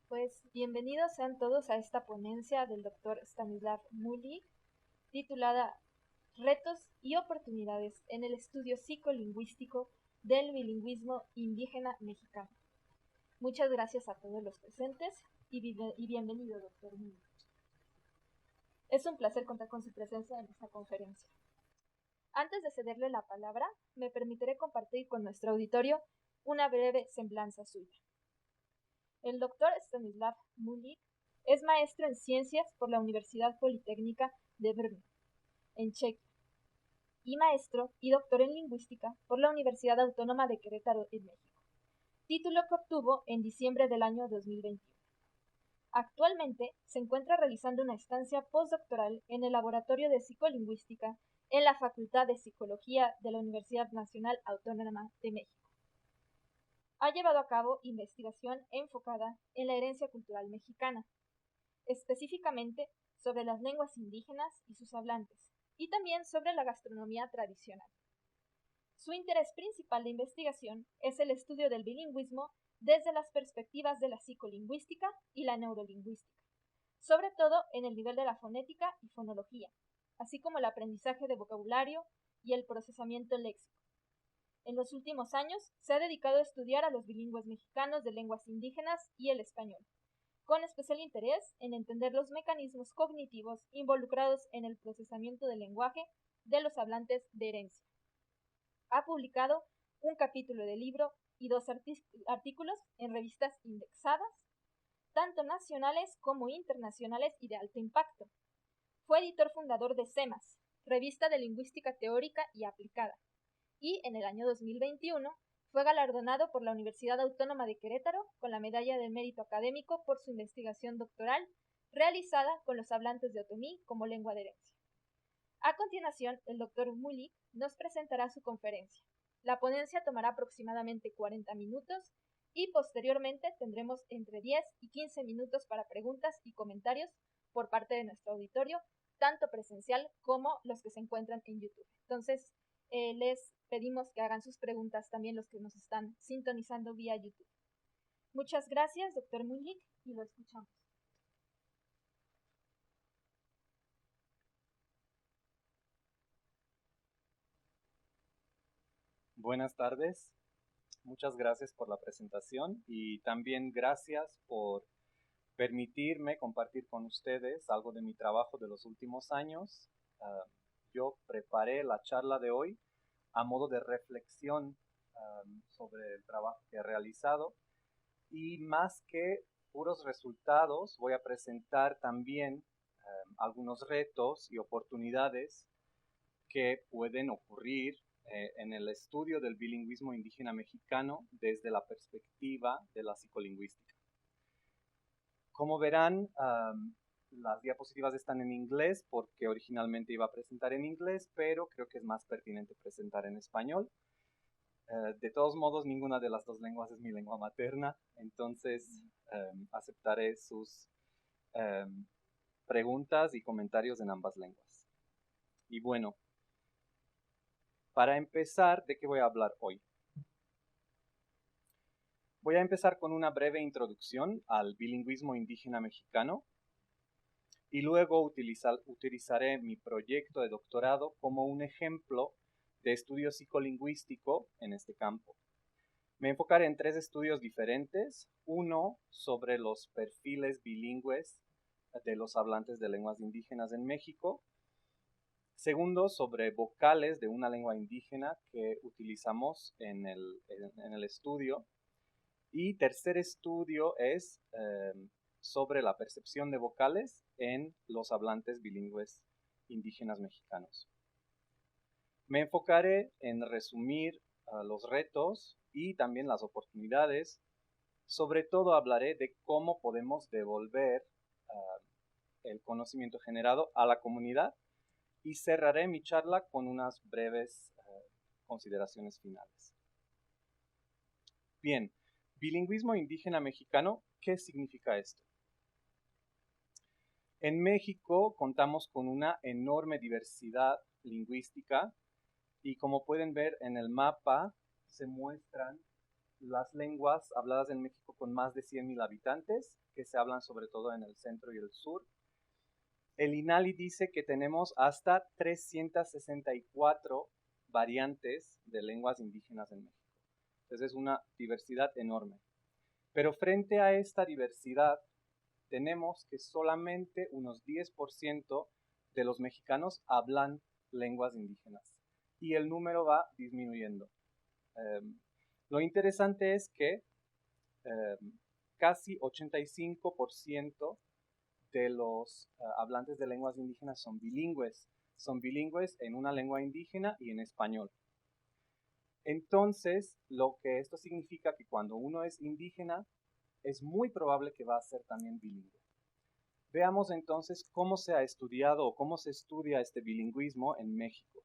Pues bienvenidos sean todos a esta ponencia del doctor Stanislav Mulik, titulada Retos y oportunidades en el estudio psicolingüístico del bilingüismo indígena mexicano. Muchas gracias a todos los presentes y bienvenido, doctor Mulik. Es un placer contar con su presencia en esta conferencia. Antes de cederle la palabra, me permitiré compartir con nuestro auditorio una breve semblanza suya. El doctor Stanislav Mulik es maestro en ciencias por la Universidad Politécnica de Brno, en Chequia, y maestro y doctor en lingüística por la Universidad Autónoma de Querétaro, en México, título que obtuvo en diciembre del año 2021. Actualmente se encuentra realizando una estancia postdoctoral en el Laboratorio de Psicolingüística en la Facultad de Psicología de la Universidad Nacional Autónoma de México. Ha llevado a cabo investigación enfocada en la herencia cultural mexicana, específicamente sobre las lenguas indígenas y sus hablantes, y también sobre la gastronomía tradicional. Su interés principal de investigación es el estudio del bilingüismo desde las perspectivas de la psicolingüística y la neurolingüística, sobre todo en el nivel de la fonética y fonología, así como el aprendizaje de vocabulario y el procesamiento léxico. En los últimos años se ha dedicado a estudiar a los bilingües mexicanos de lenguas indígenas y el español, con especial interés en entender los mecanismos cognitivos involucrados en el procesamiento del lenguaje de los hablantes de herencia. Ha publicado un capítulo de libro y 2 artículos en revistas indexadas, tanto nacionales como internacionales y de alto impacto. Fue editor fundador de CEMAS, Revista de Lingüística Teórica y Aplicada, y en el año 2021 fue galardonado por la Universidad Autónoma de Querétaro con la Medalla de Mérito Académico por su investigación doctoral realizada con los hablantes de otomí como lengua de herencia. A continuación, el doctor Mulik nos presentará su conferencia. La ponencia tomará aproximadamente 40 minutos y posteriormente tendremos entre 10 y 15 minutos para preguntas y comentarios por parte de nuestro auditorio, tanto presencial como los que se encuentran en YouTube. Entonces, les pedimos que hagan sus preguntas también los que nos están sintonizando vía YouTube. Muchas gracias, doctor Mulik, y lo escuchamos. Buenas tardes, muchas gracias por la presentación y también gracias por permitirme compartir con ustedes algo de mi trabajo de los últimos años. Yo preparé la charla de hoy a modo de reflexión sobre el trabajo que he realizado y más que puros resultados voy a presentar también algunos retos y oportunidades que pueden ocurrir en el estudio del bilingüismo indígena mexicano desde la perspectiva de la psicolingüística. Como verán, las diapositivas están en inglés porque originalmente iba a presentar en inglés, pero creo que es más pertinente presentar en español. De todos modos, ninguna de las dos lenguas es mi lengua materna, entonces aceptaré sus preguntas y comentarios en ambas lenguas. Y bueno, para empezar, ¿de qué voy a hablar hoy? Voy a empezar con una breve introducción al bilingüismo indígena mexicano y luego utilizaré mi proyecto de doctorado como un ejemplo de estudio psicolingüístico en este campo. Me enfocaré en 3 estudios diferentes, uno sobre los perfiles bilingües de los hablantes de lenguas indígenas en México, segundo, sobre vocales de una lengua indígena que utilizamos en el estudio. Y tercer estudio es sobre la percepción de vocales en los hablantes bilingües indígenas mexicanos. Me enfocaré en resumir los retos y también las oportunidades. Sobre todo hablaré de cómo podemos devolver el conocimiento generado a la comunidad y cerraré mi charla con unas breves consideraciones finales. Bien, bilingüismo indígena mexicano, ¿qué significa esto? En México contamos con una enorme diversidad lingüística y como pueden ver en el mapa se muestran las lenguas habladas en México con más de 100.000 habitantes, que se hablan sobre todo en el centro y el sur. El INALI dice que tenemos hasta 364 variantes de lenguas indígenas en México. Entonces es una diversidad enorme. Pero frente a esta diversidad, tenemos que solamente unos 10% de los mexicanos hablan lenguas indígenas. Y el número va disminuyendo. Lo interesante es que casi 85% de los hablantes de lenguas indígenas son bilingües. Son bilingües en una lengua indígena y en español. Entonces, lo que esto significa que cuando uno es indígena, es muy probable que va a ser también bilingüe. Veamos entonces cómo se ha estudiado o cómo se estudia este bilingüismo en México.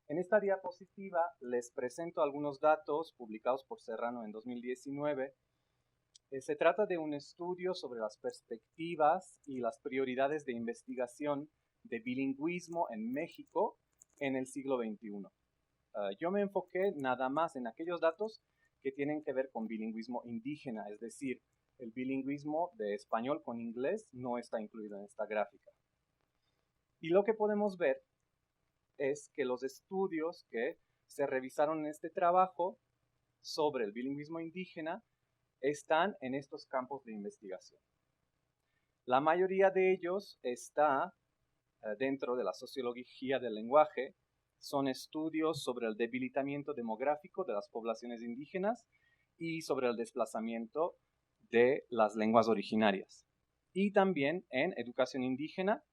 En esta diapositiva les presento algunos datos publicados por Serrano en 2019. Se trata de un estudio sobre las perspectivas y las prioridades de investigación de bilingüismo en México en el siglo XXI. Yo me enfoqué nada más en aquellos datos que tienen que ver con bilingüismo indígena, es decir, el bilingüismo de español con inglés no está incluido en esta gráfica. Y lo que podemos ver es que los estudios que se revisaron en este trabajo sobre el bilingüismo indígena están en estos campos de investigación. La mayoría de ellos está dentro de la sociología del lenguaje. Son estudios sobre el debilitamiento demográfico de las poblaciones indígenas y sobre el desplazamiento de las lenguas originarias. Y también en educación indígena.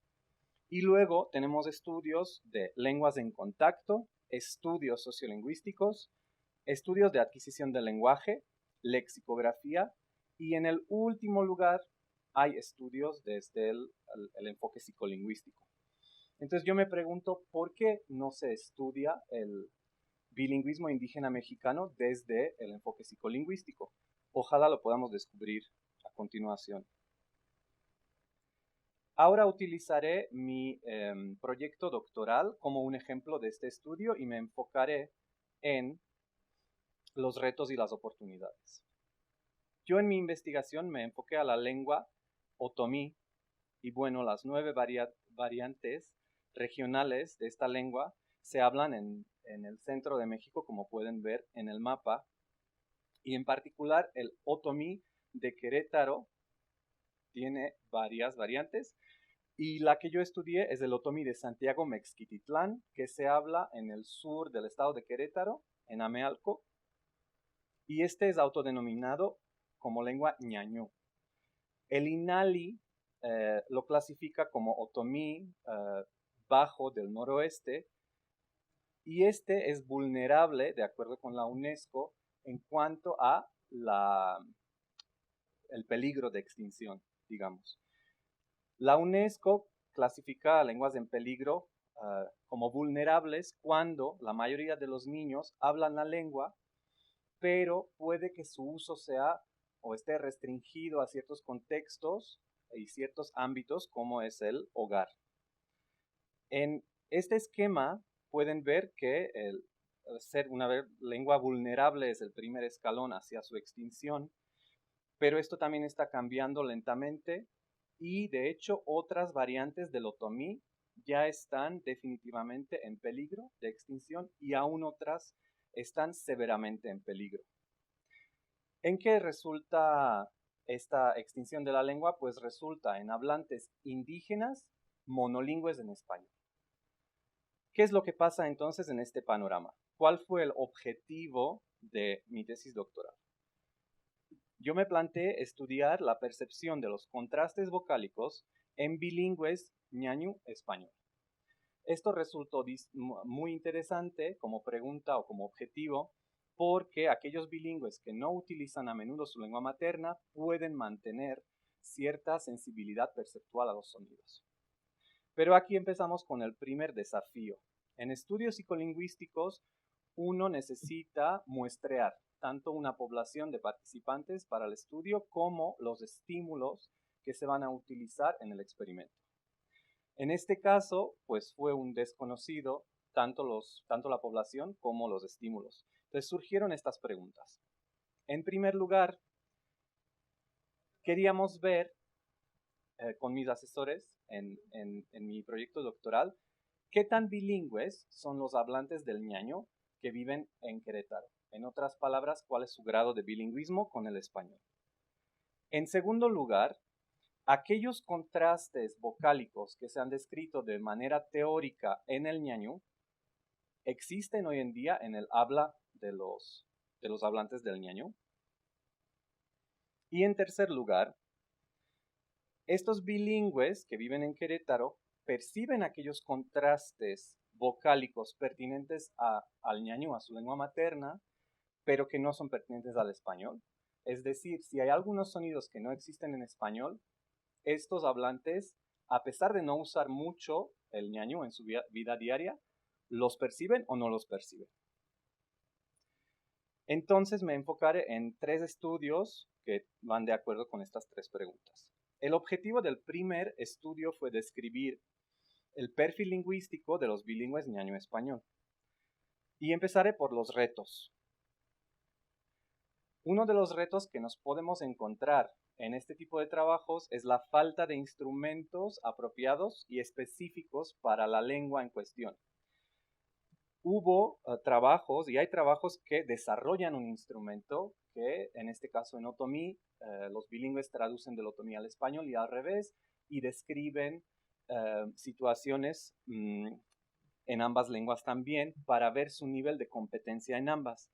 Y luego tenemos estudios de lenguas en contacto, estudios sociolingüísticos, estudios de adquisición del lenguaje, lexicografía, y en el último lugar hay estudios desde el enfoque psicolingüístico. Entonces yo me pregunto, ¿por qué no se estudia el bilingüismo indígena mexicano desde el enfoque psicolingüístico? Ojalá lo podamos descubrir a continuación. Ahora utilizaré mi proyecto doctoral como un ejemplo de este estudio y me enfocaré en los retos y las oportunidades. Yo en mi investigación me enfoqué a la lengua otomí y bueno, las 9 variantes regionales de esta lengua se hablan en el centro de México, como pueden ver en el mapa, y en particular el otomí de Querétaro tiene varias variantes, y la que yo estudié es el otomí de Santiago Mexquititlán, que se habla en el sur del estado de Querétaro, en Amealco, y este es autodenominado como lengua ñañú. El INALI lo clasifica como otomí bajo del noroeste, y este es vulnerable, de acuerdo con la UNESCO, en cuanto a el peligro de extinción, digamos. La UNESCO clasifica a lenguas en peligro como vulnerables cuando la mayoría de los niños hablan la lengua, pero puede que su uso sea o esté restringido a ciertos contextos y ciertos ámbitos como es el hogar. En este esquema pueden ver que el ser una lengua vulnerable es el primer escalón hacia su extinción, pero esto también está cambiando lentamente y de hecho otras variantes del otomí ya están definitivamente en peligro de extinción y aún otras están severamente en peligro. ¿En qué resulta esta extinción de la lengua? Pues resulta en hablantes indígenas monolingües en español. ¿Qué es lo que pasa entonces en este panorama? ¿Cuál fue el objetivo de mi tesis doctoral? Yo me planteé estudiar la percepción de los contrastes vocálicos en bilingües ñañú-español. Esto resultó muy interesante como pregunta o como objetivo porque aquellos bilingües que no utilizan a menudo su lengua materna pueden mantener cierta sensibilidad perceptual a los sonidos. Pero aquí empezamos con el primer desafío. En estudios psicolingüísticos, uno necesita muestrear tanto una población de participantes para el estudio como los estímulos que se van a utilizar en el experimento. En este caso, pues fue un desconocido tanto la población como los estímulos. Entonces surgieron estas preguntas. En primer lugar, queríamos ver con mis asesores en mi proyecto doctoral qué tan bilingües son los hablantes del ñaño que viven en Querétaro. En otras palabras, cuál es su grado de bilingüismo con el español. En segundo lugar, aquellos contrastes vocálicos que se han descrito de manera teórica en el ñaño existen hoy en día en el habla de los hablantes del ñaño. Y en tercer lugar, estos bilingües que viven en Querétaro perciben aquellos contrastes vocálicos pertinentes al ñaño, a su lengua materna, pero que no son pertinentes al español. Es decir, si hay algunos sonidos que no existen en español, estos hablantes, a pesar de no usar mucho el ñaño en su vida diaria, los perciben o no los perciben. Entonces me enfocaré en 3 estudios que van de acuerdo con estas 3 preguntas. El objetivo del primer estudio fue describir el perfil lingüístico de los bilingües ñaño-español. Y empezaré por los retos. Uno de los retos que nos podemos encontrar en este tipo de trabajos es la falta de instrumentos apropiados y específicos para la lengua en cuestión. Hubo trabajos y hay trabajos que desarrollan un instrumento que, en este caso en otomí, los bilingües traducen del otomí al español y al revés y describen situaciones en ambas lenguas también para ver su nivel de competencia en ambas.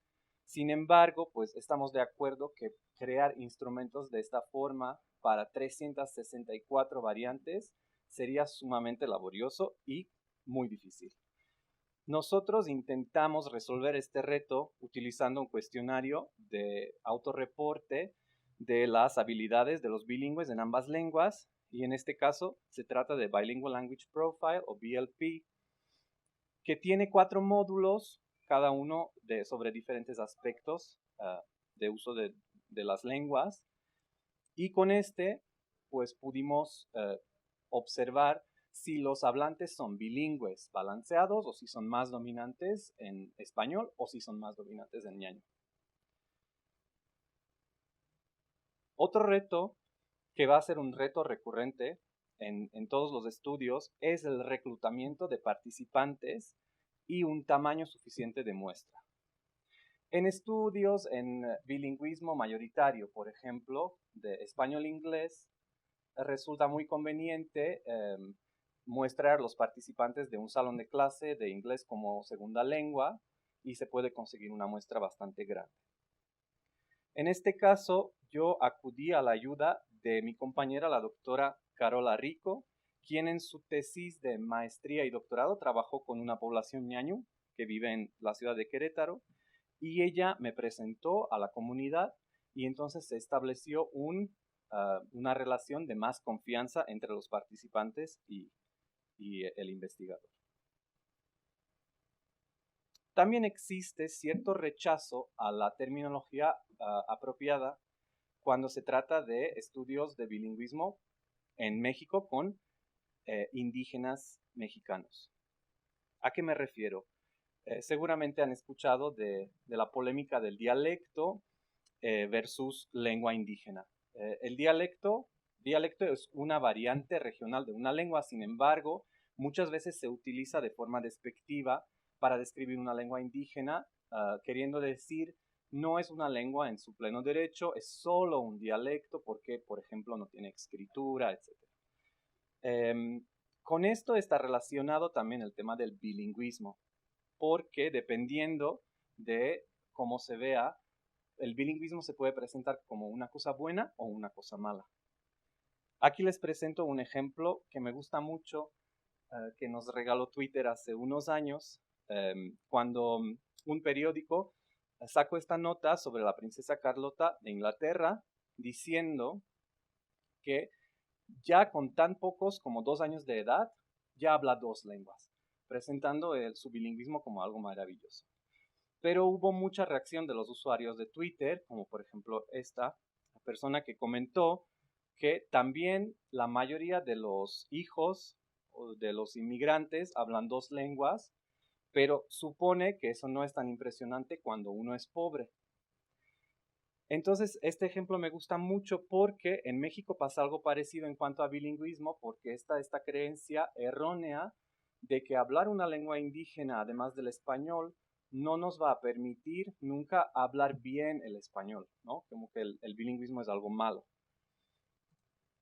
Sin embargo, pues estamos de acuerdo que crear instrumentos de esta forma para 364 variantes sería sumamente laborioso y muy difícil. Nosotros intentamos resolver este reto utilizando un cuestionario de autorreporte de las habilidades de los bilingües en ambas lenguas, y en este caso se trata de Bilingual Language Profile o BLP, que tiene 4 módulos, cada uno sobre diferentes aspectos de uso de las lenguas, y con este pues pudimos observar si los hablantes son bilingües balanceados o si son más dominantes en español o si son más dominantes en ñaño. Otro reto que va a ser un reto recurrente en todos los estudios es el reclutamiento de participantes y un tamaño suficiente de muestra. En estudios en bilingüismo mayoritario, por ejemplo, de español-inglés, resulta muy conveniente muestrar los participantes de un salón de clase de inglés como segunda lengua y se puede conseguir una muestra bastante grande. En este caso, yo acudí a la ayuda de mi compañera, la doctora Carola Rico, quien en su tesis de maestría y doctorado trabajó con una población ñaño que vive en la ciudad de Querétaro, y ella me presentó a la comunidad y entonces se estableció una relación de más confianza entre los participantes y el investigador. También existe cierto rechazo a la terminología apropiada cuando se trata de estudios de bilingüismo en México con indígenas mexicanos. ¿A qué me refiero? Seguramente han escuchado de la polémica del dialecto versus lengua indígena. El dialecto es una variante regional de una lengua, sin embargo, muchas veces se utiliza de forma despectiva para describir una lengua indígena, queriendo decir no es una lengua en su pleno derecho, es solo un dialecto porque, por ejemplo, no tiene escritura, etc. Con esto está relacionado también el tema del bilingüismo, porque dependiendo de cómo se vea, el bilingüismo se puede presentar como una cosa buena o una cosa mala. Aquí les presento un ejemplo que me gusta mucho, que nos regaló Twitter hace unos años, cuando un periódico sacó esta nota sobre la princesa Carlota de Inglaterra, diciendo que ya con tan pocos como 2 años de edad, ya habla 2 lenguas, presentando su bilingüismo como algo maravilloso. Pero hubo mucha reacción de los usuarios de Twitter, como por ejemplo esta persona que comentó que también la mayoría de los hijos de los inmigrantes hablan 2 lenguas, pero supone que eso no es tan impresionante cuando uno es pobre. Entonces, este ejemplo me gusta mucho porque en México pasa algo parecido en cuanto a bilingüismo, porque está esta creencia errónea de que hablar una lengua indígena, además del español, no nos va a permitir nunca hablar bien el español, ¿no? Como que el bilingüismo es algo malo.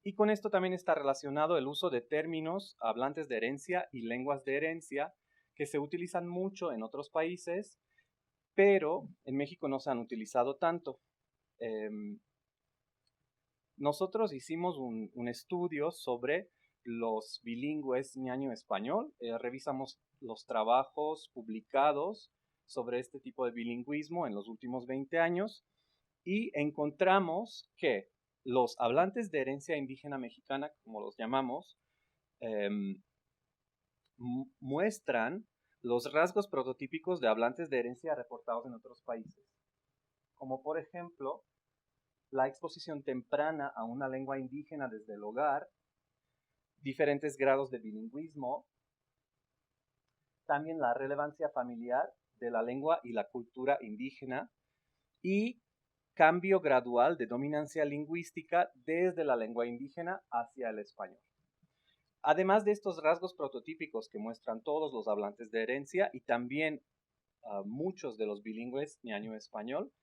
Y con esto también está relacionado el uso de términos hablantes de herencia y lenguas de herencia que se utilizan mucho en otros países, pero en México no se han utilizado tanto. Nosotros hicimos un estudio sobre los bilingües ñaño-español, revisamos los trabajos publicados sobre este tipo de bilingüismo en los últimos 20 años y encontramos que los hablantes de herencia indígena mexicana, como los llamamos, muestran los rasgos prototípicos de hablantes de herencia reportados en otros países, como por ejemplo la exposición temprana a una lengua indígena desde el hogar, diferentes grados de bilingüismo, también la relevancia familiar de la lengua y la cultura indígena y cambio gradual de dominancia lingüística desde la lengua indígena hacia el español. Además de estos rasgos prototípicos que muestran todos los hablantes de herencia y también muchos de los bilingües ñaño-español,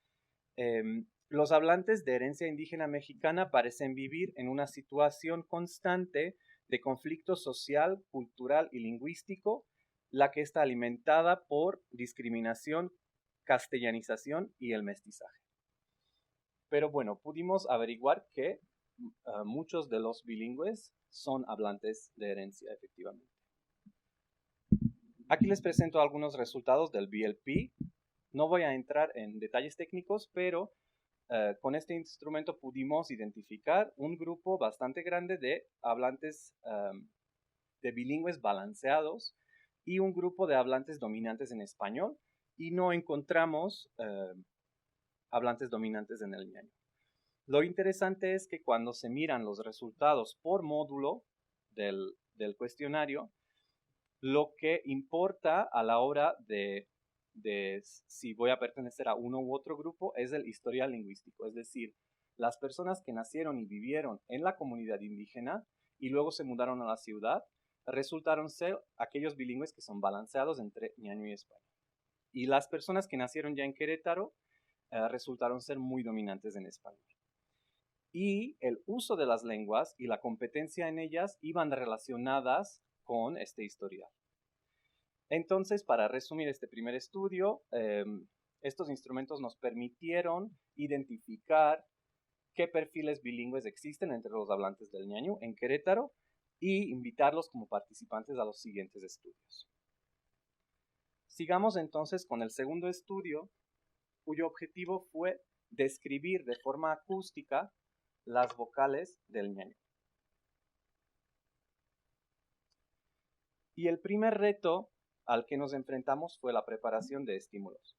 los hablantes de herencia indígena mexicana parecen vivir en una situación constante de conflicto social, cultural y lingüístico, la que está alimentada por discriminación, castellanización y el mestizaje. Pero bueno, pudimos averiguar que muchos de los bilingües son hablantes de herencia, efectivamente. Aquí les presento algunos resultados del BLP. No voy a entrar en detalles técnicos, pero con este instrumento pudimos identificar un grupo bastante grande de hablantes de bilingües balanceados y un grupo de hablantes dominantes en español, y no encontramos hablantes dominantes en el ñaño. Lo interesante es que cuando se miran los resultados por módulo del cuestionario, lo que importa a la hora de si voy a pertenecer a uno u otro grupo es el historial lingüístico, es decir, las personas que nacieron y vivieron en la comunidad indígena y luego se mudaron a la ciudad, resultaron ser aquellos bilingües que son balanceados entre ñaño y español. Y las personas que nacieron ya en Querétaro resultaron ser muy dominantes en español. Y el uso de las lenguas y la competencia en ellas iban relacionadas con este historial. Entonces, para resumir este primer estudio, estos instrumentos nos permitieron identificar qué perfiles bilingües existen entre los hablantes del ñaño en Querétaro y invitarlos como participantes a los siguientes estudios. Sigamos entonces con el segundo estudio, cuyo objetivo fue describir de forma acústica las vocales del ñaño. Y el primer reto al que nos enfrentamos fue la preparación de estímulos.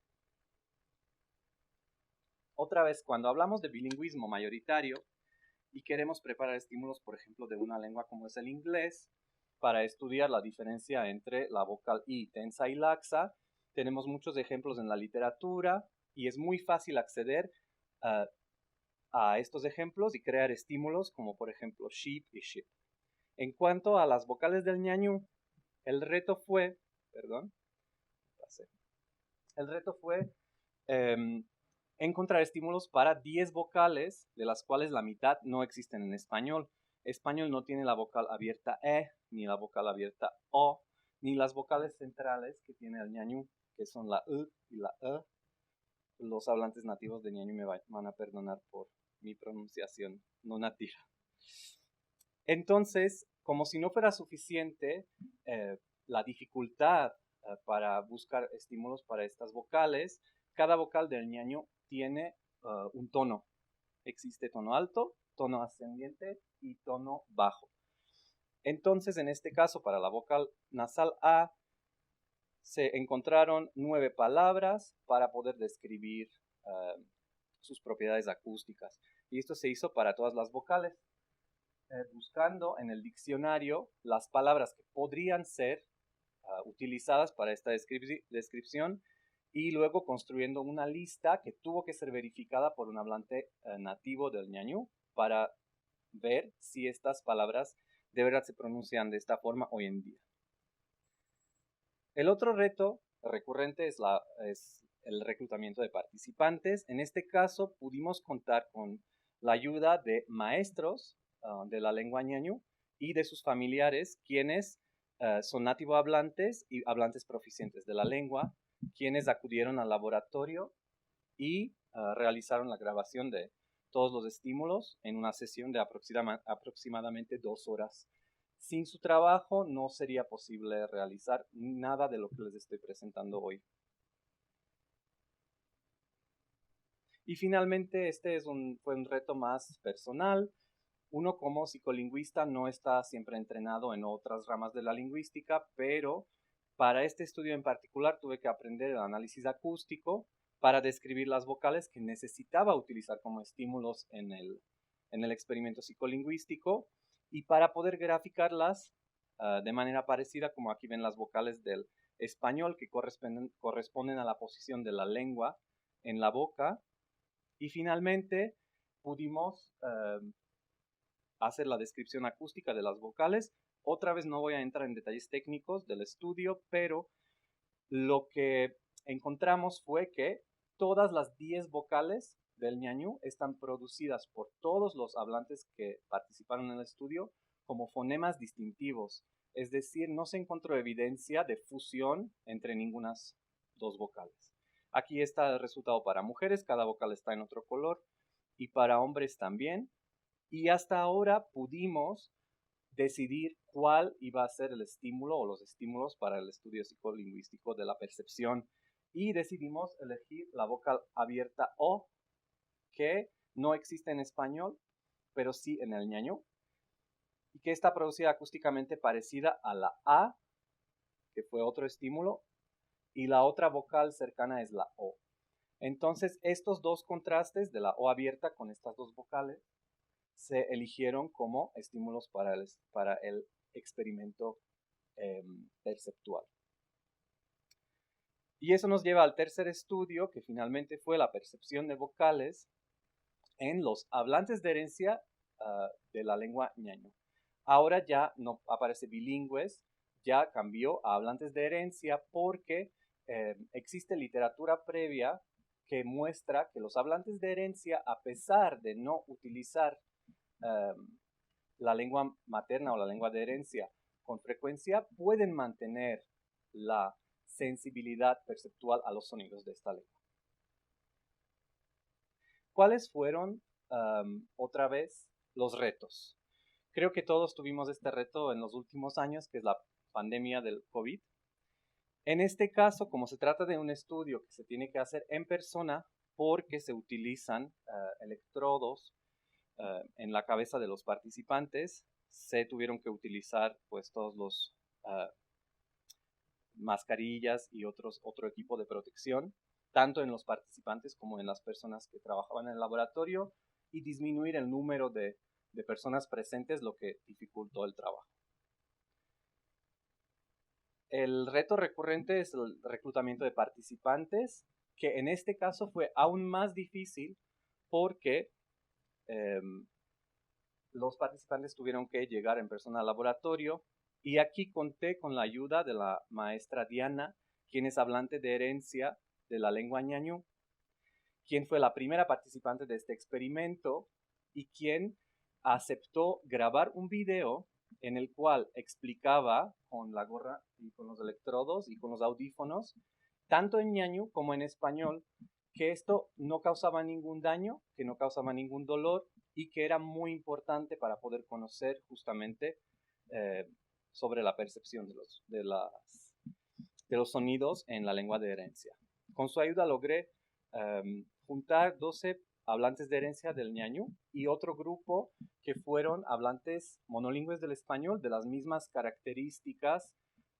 Otra vez, cuando hablamos de bilingüismo mayoritario y queremos preparar estímulos, por ejemplo, de una lengua como es el inglés, para estudiar la diferencia entre la vocal I tensa y laxa, tenemos muchos ejemplos en la literatura y es muy fácil acceder a estos ejemplos y crear estímulos como por ejemplo sheep y ship. En cuanto a las vocales del ñañú, el reto fue encontrar estímulos para 10 vocales, de las cuales la mitad no existen en español. Español no tiene la vocal abierta E, ni la vocal abierta O, ni las vocales centrales que tiene el ñañú, que son la U y la E. Los hablantes nativos de ñañú me van a perdonar por mi pronunciación no nativa. Entonces, como si no fuera suficiente la dificultad para buscar estímulos para estas vocales, cada vocal del ñaño tiene un tono. Existe tono alto, tono ascendiente y tono bajo. Entonces, en este caso, para la vocal nasal A, se encontraron 9 palabras para poder describir sus propiedades acústicas. Y esto se hizo para todas las vocales, buscando en el diccionario las palabras que podrían ser utilizadas para esta descripción y luego construyendo una lista que tuvo que ser verificada por un hablante nativo del ñañú para ver si estas palabras de verdad se pronuncian de esta forma hoy en día. El otro reto recurrente es el reclutamiento de participantes. En este caso pudimos contar con la ayuda de maestros de la lengua ñañú y de sus familiares, quienes son nativo hablantes y hablantes proficientes de la lengua, quienes acudieron al laboratorio y realizaron la grabación de todos los estímulos en una sesión de aproximadamente 2 horas. Sin su trabajo no sería posible realizar nada de lo que les estoy presentando hoy. Y finalmente este fue un reto más personal. Uno como psicolingüista no está siempre entrenado en otras ramas de la lingüística, pero para este estudio en particular tuve que aprender el análisis acústico para describir las vocales que necesitaba utilizar como estímulos en el experimento psicolingüístico y para poder graficarlas de manera parecida, como aquí ven las vocales del español que corresponden a la posición de la lengua en la boca. Y finalmente pudimos hacer la descripción acústica de las vocales. Otra vez no voy a entrar en detalles técnicos del estudio, pero lo que encontramos fue que todas las 10 vocales del ñañú están producidas por todos los hablantes que participaron en el estudio como fonemas distintivos. Es decir, no se encontró evidencia de fusión entre ninguna dos vocales. Aquí está el resultado para mujeres, cada vocal está en otro color, y para hombres también. Y hasta ahora pudimos decidir cuál iba a ser el estímulo o los estímulos para el estudio psicolingüístico de la percepción. Y decidimos elegir la vocal abierta O, que no existe en español, pero sí en el ñañú, y que está producida acústicamente parecida a la A, que fue otro estímulo, y la otra vocal cercana es la O. Entonces, estos dos contrastes de la O abierta con estas dos vocales se eligieron como estímulos para el experimento perceptual. Y eso nos lleva al tercer estudio, que finalmente fue la percepción de vocales en los hablantes de herencia de la lengua ñañú. Ahora ya no aparece bilingües, ya cambió a hablantes de herencia porque existe literatura previa que muestra que los hablantes de herencia, a pesar de no utilizar la lengua materna o la lengua de herencia con frecuencia, pueden mantener la sensibilidad perceptual a los sonidos de esta lengua. ¿Cuáles fueron otra vez los retos? Creo que todos tuvimos este reto en los últimos años, que es la pandemia del COVID. En este caso, como se trata de un estudio que se tiene que hacer en persona porque se utilizan electrodos en la cabeza de los participantes, se tuvieron que utilizar pues todos los mascarillas y otro equipo de protección, tanto en los participantes como en las personas que trabajaban en el laboratorio, y disminuir el número de personas presentes, lo que dificultó el trabajo. El reto recurrente es el reclutamiento de participantes, que en este caso fue aún más difícil porque los participantes tuvieron que llegar en persona al laboratorio, y aquí conté con la ayuda de la maestra Diana, quien es hablante de herencia de la lengua ñañú, quien fue la primera participante de este experimento y quien aceptó grabar un video en el cual explicaba con la gorra y con los electrodos y con los audífonos, tanto en ñañú como en español, que esto no causaba ningún daño, que no causaba ningún dolor y que era muy importante para poder conocer justamente sobre la percepción de los sonidos en la lengua de herencia. Con su ayuda logré juntar 12 hablantes de herencia del ñañú y otro grupo que fueron hablantes monolingües del español, de las mismas características,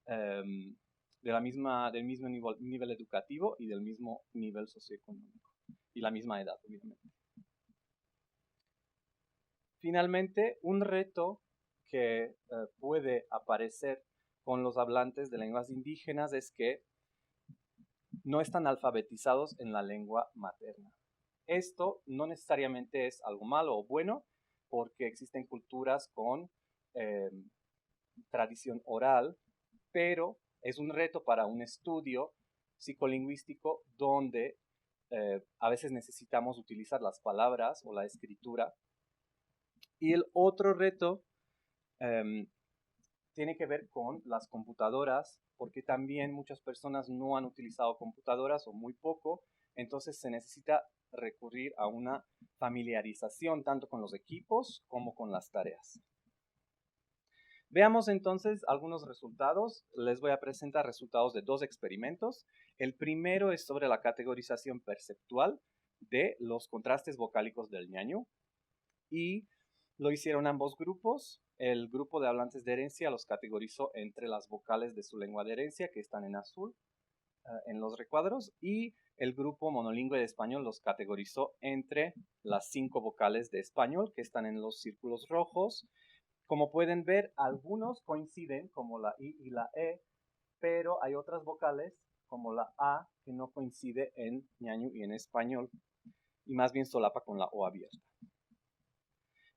del mismo nivel educativo y del mismo nivel socioeconómico y la misma edad, obviamente. Finalmente, un reto que puede aparecer con los hablantes de lenguas indígenas es que no están alfabetizados en la lengua materna. Esto no necesariamente es algo malo o bueno, porque existen culturas con tradición oral, pero es un reto para un estudio psicolingüístico donde a veces necesitamos utilizar las palabras o la escritura. Y el otro reto tiene que ver con las computadoras, porque también muchas personas no han utilizado computadoras o muy poco, entonces se necesita recurrir a una familiarización tanto con los equipos como con las tareas. Veamos entonces algunos resultados. Les voy a presentar resultados de 2 experimentos. El primero es sobre la categorización perceptual de los contrastes vocálicos del ñañú y lo hicieron ambos grupos. El grupo de hablantes de herencia los categorizó entre las vocales de su lengua de herencia, que están en azul en los recuadros, y el grupo monolingüe de español los categorizó entre las 5 vocales de español, que están en los círculos rojos. Como pueden ver, algunos coinciden, como la I y la E, pero hay otras vocales, como la A, que no coincide en ñañú y en español, y más bien solapa con la O abierta.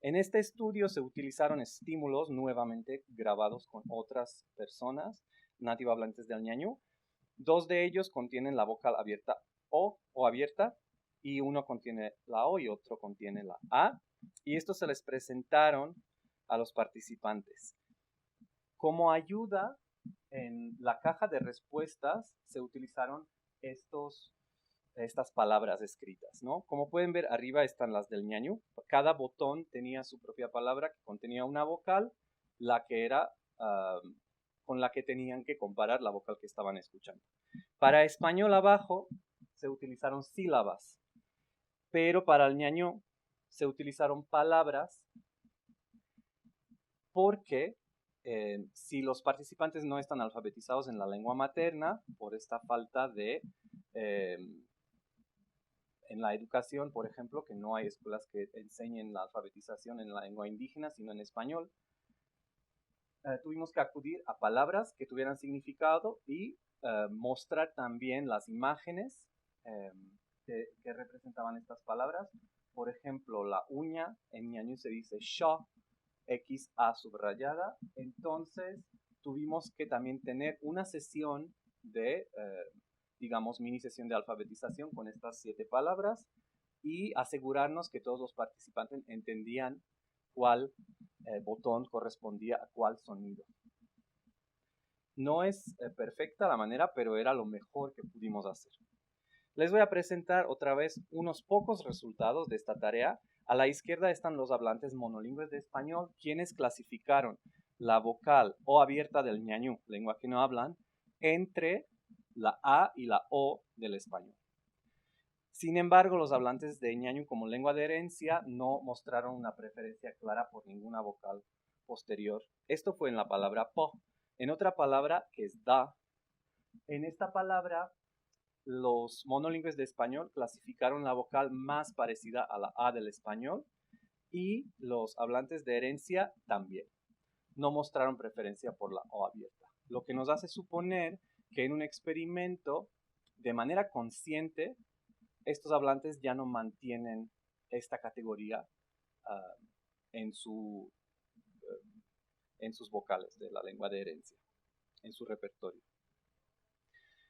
En este estudio se utilizaron estímulos nuevamente grabados con otras personas nativo hablantes del ñañú. 2 de ellos contienen la vocal abierta O abierta, y uno contiene la O y otro contiene la A, y estos se les presentaron a los participantes. Como ayuda, en la caja de respuestas se utilizaron estas palabras escritas, ¿no? Como pueden ver, arriba están las del ñañú. Cada botón tenía su propia palabra que contenía una vocal, la que era con la que tenían que comparar la vocal que estaban escuchando. Para español abajo se utilizaron sílabas, pero para el ñañú se utilizaron palabras porque si los participantes no están alfabetizados en la lengua materna, por esta falta de en la educación, por ejemplo, que no hay escuelas que enseñen la alfabetización en la lengua indígena, sino en español, tuvimos que acudir a palabras que tuvieran significado y mostrar también las imágenes que representaban estas palabras. Por ejemplo, la uña en ñañú se dice sha, XA subrayada. Entonces tuvimos que también tener una sesión de, digamos, mini sesión de alfabetización con estas 7 palabras y asegurarnos que todos los participantes entendían cuál botón correspondía a cuál sonido. No es perfecta la manera, pero era lo mejor que pudimos hacer. Les voy a presentar otra vez unos pocos resultados de esta tarea. A la izquierda están los hablantes monolingües de español, quienes clasificaron la vocal O abierta del ñañú, lengua que no hablan, entre la A y la O del español. Sin embargo, los hablantes de ñañú como lengua de herencia no mostraron una preferencia clara por ninguna vocal posterior. Esto fue en la palabra po. En otra palabra, que es da, en esta palabra los monolingües de español clasificaron la vocal más parecida a la A del español y los hablantes de herencia también. No mostraron preferencia por la O abierta, lo que nos hace suponer que en un experimento, de manera consciente, estos hablantes ya no mantienen esta categoría en sus vocales de la lengua de herencia, en su repertorio.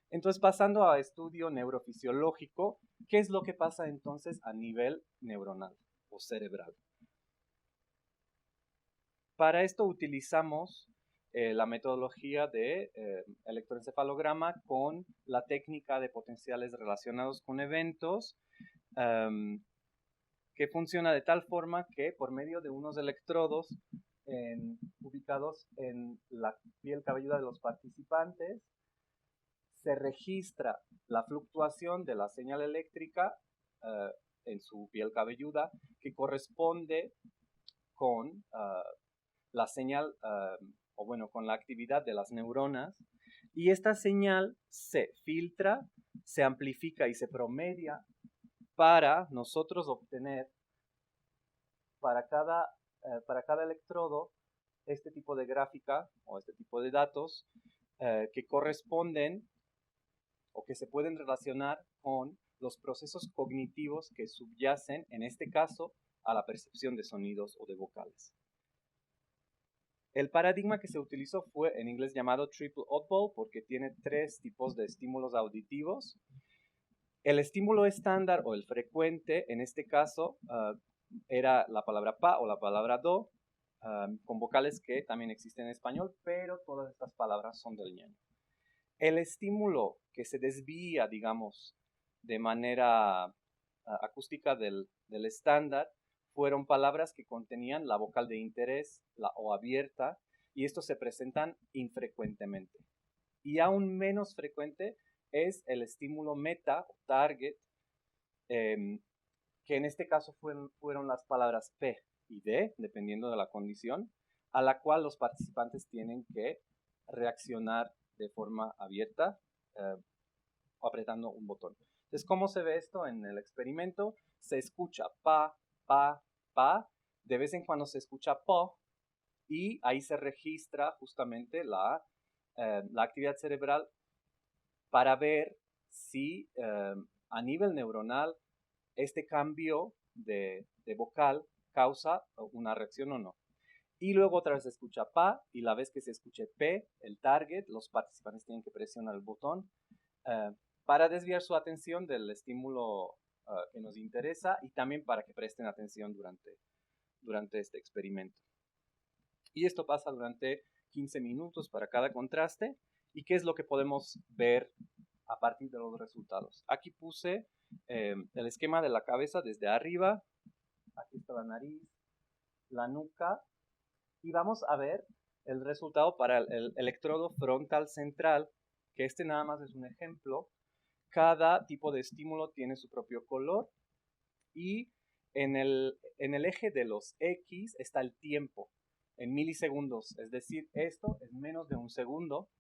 Entonces, pasando a estudio neurofisiológico, ¿qué es lo que pasa entonces a nivel neuronal o cerebral? Para esto utilizamos la metodología de electroencefalograma con la técnica de potenciales relacionados con eventos, que funciona de tal forma que por medio de unos electrodos ubicados en la piel cabelluda de los participantes, se registra la fluctuación de la señal eléctrica en su piel cabelluda que corresponde con la señal, con la actividad de las neuronas, y esta señal se filtra, se amplifica y se promedia para nosotros obtener para cada electrodo este tipo de gráfica o este tipo de datos que corresponden o que se pueden relacionar con los procesos cognitivos que subyacen, en este caso, a la percepción de sonidos o de vocales. El paradigma que se utilizó fue en inglés llamado Triple Oddball porque tiene 3 tipos de estímulos auditivos. El estímulo estándar o el frecuente, en este caso, era la palabra pa o la palabra do, con vocales que también existen en español, pero todas estas palabras son del ñaño. El estímulo que se desvía, digamos, de manera acústica del estándar, fueron palabras que contenían la vocal de interés, la O abierta, y estos se presentan infrecuentemente. Y aún menos frecuente es el estímulo meta o target, que en este caso fueron las palabras P y D, dependiendo de la condición, a la cual los participantes tienen que reaccionar de forma abierta apretando un botón. Entonces, ¿cómo se ve esto en el experimento? Se escucha pa, pa, pa, de vez en cuando se escucha po, y ahí se registra justamente la actividad cerebral para ver si a nivel neuronal este cambio de vocal causa una reacción o no. Y luego otra vez se escucha pa, y la vez que se escuche P, el target, los participantes tienen que presionar el botón para desviar su atención del estímulo que nos interesa y también para que presten atención durante este experimento. Y esto pasa durante 15 minutos para cada contraste. ¿Y qué es lo que podemos ver a partir de los resultados? Aquí puse el esquema de la cabeza desde arriba. Aquí está la nariz, la nuca. Y vamos a ver el resultado para el electrodo frontal central, que este nada más es un ejemplo. Cada tipo de estímulo tiene su propio color y en el eje de los X está el tiempo en milisegundos, es decir, esto es menos de un segundo,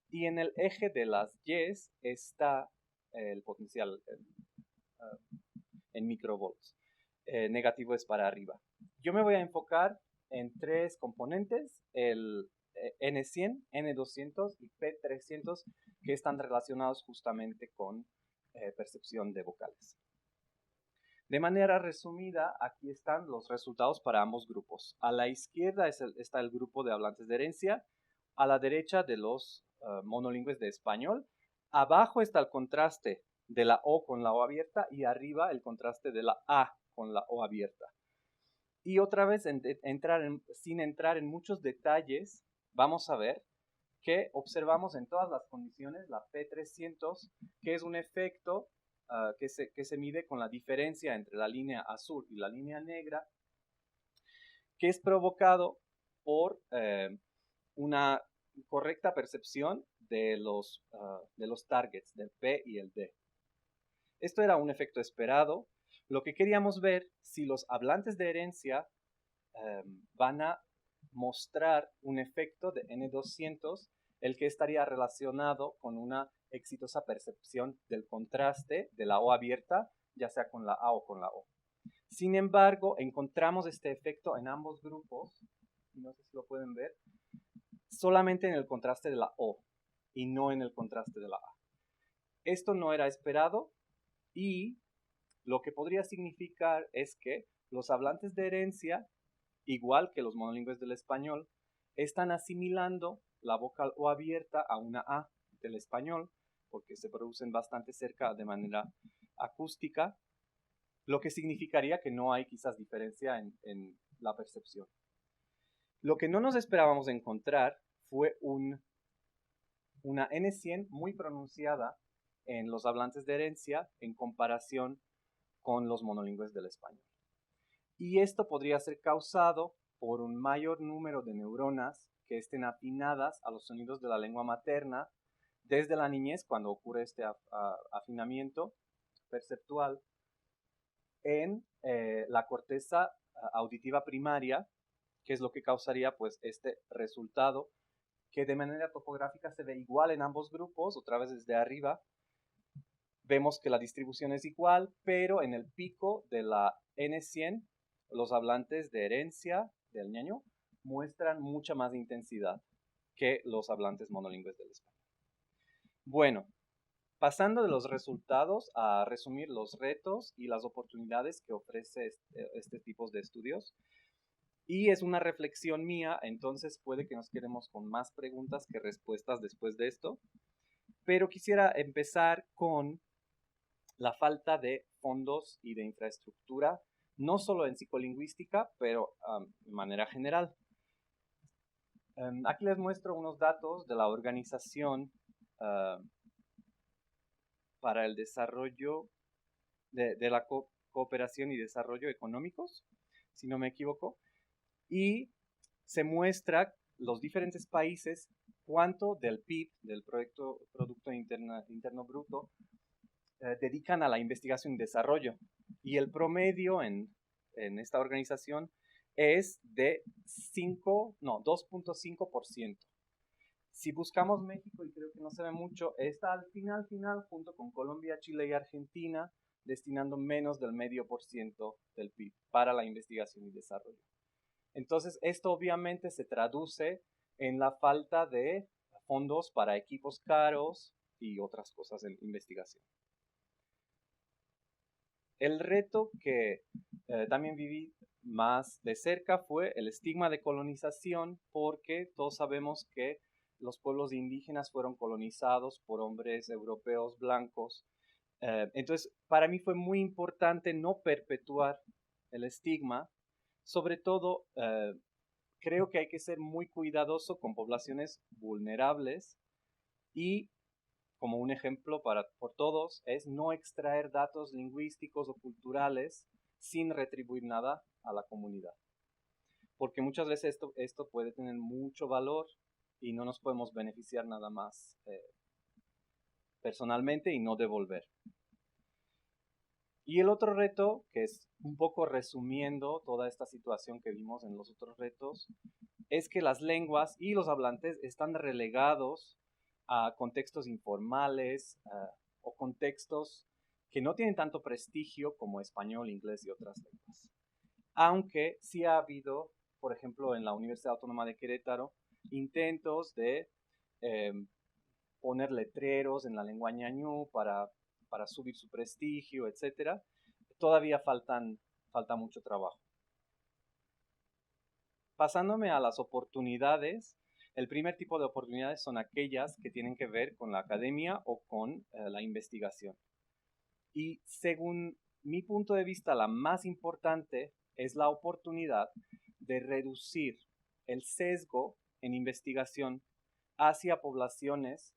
y en el eje de las Y está el potencial en microvolts. Negativo es para arriba. Yo me voy a enfocar en 3 componentes, el N100, N200 y P300, que están relacionados justamente con percepción de vocales. De manera resumida, aquí están los resultados para ambos grupos. A la izquierda está el grupo de hablantes de herencia, a la derecha de los monolingües de español. Abajo está el contraste de la O con la O abierta y arriba el contraste de la A con la O abierta. Y otra vez, sin entrar en muchos detalles, vamos a ver que observamos en todas las condiciones la P300, que es un efecto que se mide con la diferencia entre la línea azul y la línea negra, que es provocado por una correcta percepción de los targets, del P y el D. Esto era un efecto esperado. Lo que queríamos ver, si los hablantes de herencia van a mostrar un efecto de N200, el que estaría relacionado con una exitosa percepción del contraste de la O abierta, ya sea con la A o con la O. Sin embargo, encontramos este efecto en ambos grupos, no sé si lo pueden ver, solamente en el contraste de la O y no en el contraste de la A. Esto no era esperado y lo que podría significar es que los hablantes de herencia, igual que los monolingües del español, están asimilando la vocal O abierta a una A del español, porque se producen bastante cerca de manera acústica, lo que significaría que no hay quizás diferencia en la percepción. Lo que no nos esperábamos encontrar fue una N100 muy pronunciada en los hablantes de herencia en comparación con los monolingües del español. Y esto podría ser causado por un mayor número de neuronas que estén afinadas a los sonidos de la lengua materna desde la niñez, cuando ocurre este afinamiento perceptual, en la corteza auditiva primaria, que es lo que causaría pues este resultado, que de manera topográfica se ve igual en ambos grupos, otra vez desde arriba. Vemos que la distribución es igual, pero en el pico de la N100, los hablantes de herencia del ñaño muestran mucha más intensidad que los hablantes monolingües del español. Bueno, Pasando de los resultados a resumir los retos y las oportunidades que ofrece este tipo de estudios. Y es una reflexión mía, entonces puede que nos quedemos con más preguntas que respuestas después de esto. Pero quisiera empezar con la falta de fondos y de infraestructura, no solo en psicolingüística, pero de manera general. Aquí les muestro unos datos de la Organización para el Desarrollo de la Cooperación y Desarrollo Económicos, si no me equivoco, y se muestra los diferentes países cuánto del PIB, del Producto Interno Bruto, dedican a la investigación y desarrollo. Y el promedio en esta organización es de 2.5%. Si buscamos México, y creo que no se ve mucho, está al final, junto con Colombia, Chile y Argentina, destinando menos del 0.5% del PIB para la investigación y desarrollo. Entonces, esto obviamente se traduce en la falta de fondos para equipos caros y otras cosas en investigación. El reto que también viví más de cerca fue el estigma de colonización, porque todos sabemos que los pueblos indígenas fueron colonizados por hombres europeos blancos. Entonces, para mí fue muy importante no perpetuar el estigma. Sobre todo, creo que hay que ser muy cuidadoso con poblaciones vulnerables y, como un ejemplo por todos, es no extraer datos lingüísticos o culturales sin retribuir nada a la comunidad. Porque muchas veces esto puede tener mucho valor y no nos podemos beneficiar nada más personalmente y no devolver. Y el otro reto, que es un poco resumiendo toda esta situación que vimos en los otros retos, es que las lenguas y los hablantes están relegados a contextos informales o contextos que no tienen tanto prestigio como español, inglés y otras lenguas. Aunque sí ha habido, por ejemplo, en la Universidad Autónoma de Querétaro, intentos de poner letreros en la lengua ñañú para subir su prestigio, etc. Todavía falta mucho trabajo. Pasándome a las oportunidades, el primer tipo de oportunidades son aquellas que tienen que ver con la academia o con la investigación. Y según mi punto de vista, la más importante es la oportunidad de reducir el sesgo en investigación hacia poblaciones,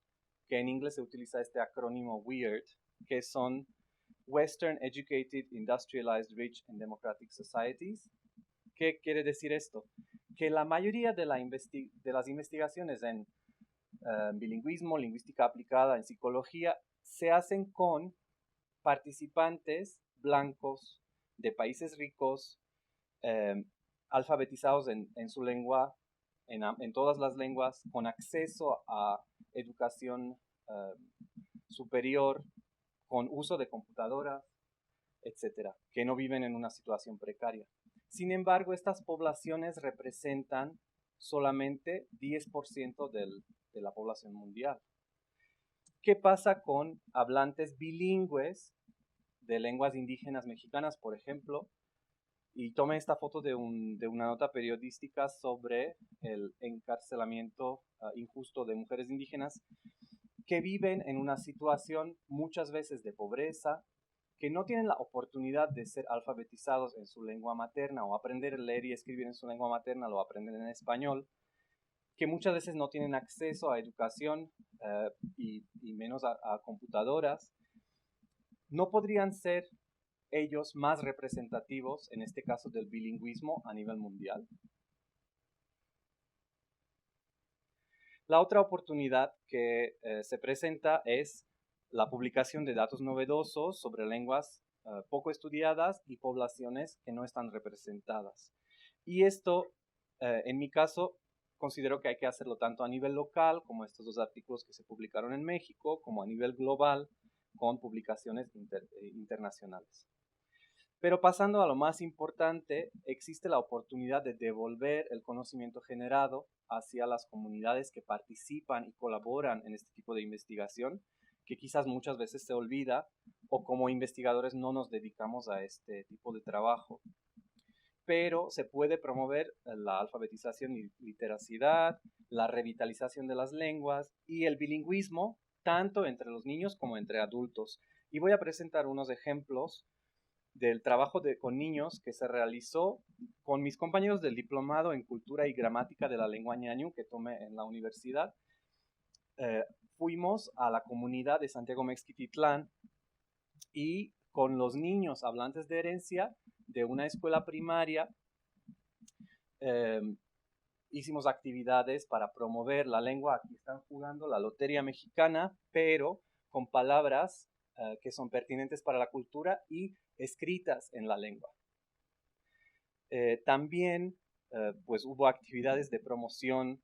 que en inglés se utiliza este acrónimo WEIRD, que son Western Educated, Industrialized, Rich and Democratic Societies. ¿Qué quiere decir esto? Que la mayoría de las investigaciones en bilingüismo, lingüística aplicada, en psicología, se hacen con participantes blancos de países ricos, alfabetizados en su lengua, en todas las lenguas, con acceso a educación superior, con uso de computadoras, etcétera, que no viven en una situación precaria. Sin embargo, estas poblaciones representan solamente 10% de la población mundial. ¿Qué pasa con hablantes bilingües de lenguas indígenas mexicanas, por ejemplo? Y tomé esta foto de una nota periodística sobre el encarcelamiento injusto de mujeres indígenas que viven en una situación muchas veces de pobreza, que no tienen la oportunidad de ser alfabetizados en su lengua materna o aprender a leer y escribir en su lengua materna, lo aprenden en español, que muchas veces no tienen acceso a educación y menos a computadoras. ¿No podrían ser ellos más representativos, en este caso del bilingüismo a nivel mundial? La otra oportunidad que se presenta es la publicación de datos novedosos sobre lenguas poco estudiadas y poblaciones que no están representadas. Y esto, en mi caso, considero que hay que hacerlo tanto a nivel local, como estos dos artículos que se publicaron en México, como a nivel global, con publicaciones internacionales. Pero pasando a lo más importante, existe la oportunidad de devolver el conocimiento generado hacia las comunidades que participan y colaboran en este tipo de investigación, que quizás muchas veces se olvida o como investigadores no nos dedicamos a este tipo de trabajo. Pero se puede promover la alfabetización y literacidad, la revitalización de las lenguas y el bilingüismo, tanto entre los niños como entre adultos. Y voy a presentar unos ejemplos del trabajo con niños que se realizó con mis compañeros del diplomado en Cultura y Gramática de la Lengua ñañú que tomé en la universidad. Fuimos a la comunidad de Santiago Mexquititlán y con los niños hablantes de herencia de una escuela primaria hicimos actividades para promover la lengua. Aquí están jugando la lotería mexicana, pero con palabras que son pertinentes para la cultura y escritas en la lengua. También pues hubo actividades de promoción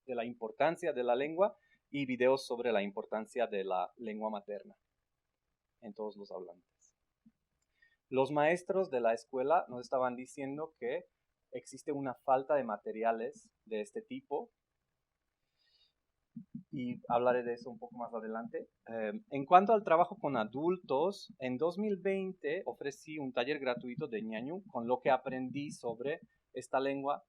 de la importancia de la lengua y videos sobre la importancia de la lengua materna en todos los hablantes. Los maestros de la escuela nos estaban diciendo que existe una falta de materiales de este tipo y hablaré de eso un poco más adelante. En cuanto al trabajo con adultos, en 2020 ofrecí un taller gratuito de ñañú con lo que aprendí sobre esta lengua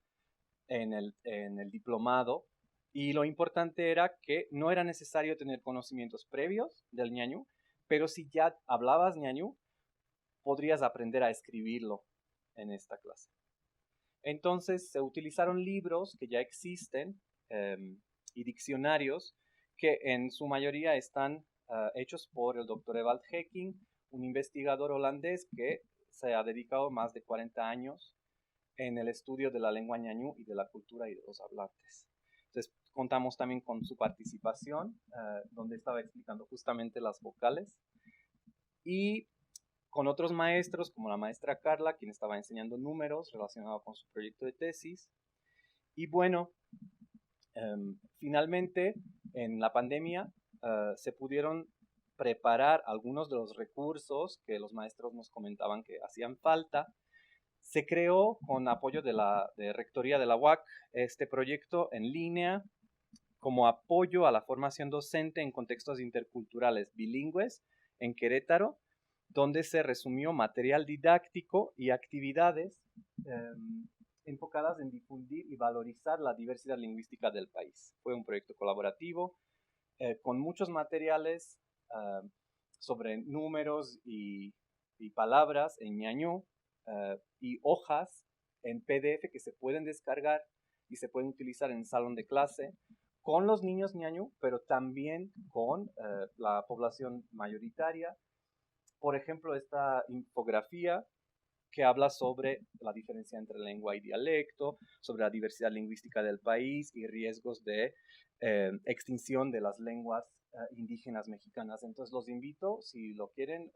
en el diplomado, y lo importante era que no era necesario tener conocimientos previos del ñañú, pero si ya hablabas ñañú, podrías aprender a escribirlo en esta clase. Entonces se utilizaron libros que ya existen y diccionarios que en su mayoría están hechos por el doctor Ewald Hecking, un investigador holandés que se ha dedicado más de 40 años en el estudio de la lengua ñañú y de la cultura y de los hablantes. Entonces contamos también con su participación, donde estaba explicando justamente las vocales, y con otros maestros, como la maestra Carla, quien estaba enseñando números relacionados con su proyecto de tesis. Y bueno, finalmente, en la pandemia, se pudieron preparar algunos de los recursos que los maestros nos comentaban que hacían falta. Se creó, con apoyo de la Rectoría de la UAC, este proyecto en línea como apoyo a la formación docente en contextos interculturales bilingües en Querétaro, donde se resumió material didáctico y actividades enfocadas en difundir y valorizar la diversidad lingüística del país. Fue un proyecto colaborativo con muchos materiales sobre números y palabras en ñañú y hojas en PDF que se pueden descargar y se pueden utilizar en el salón de clase con los niños ñañú, pero también con la población mayoritaria. Por ejemplo, esta infografía que habla sobre la diferencia entre lengua y dialecto, sobre la diversidad lingüística del país y riesgos de extinción de las lenguas indígenas mexicanas. Entonces los invito, si lo quieren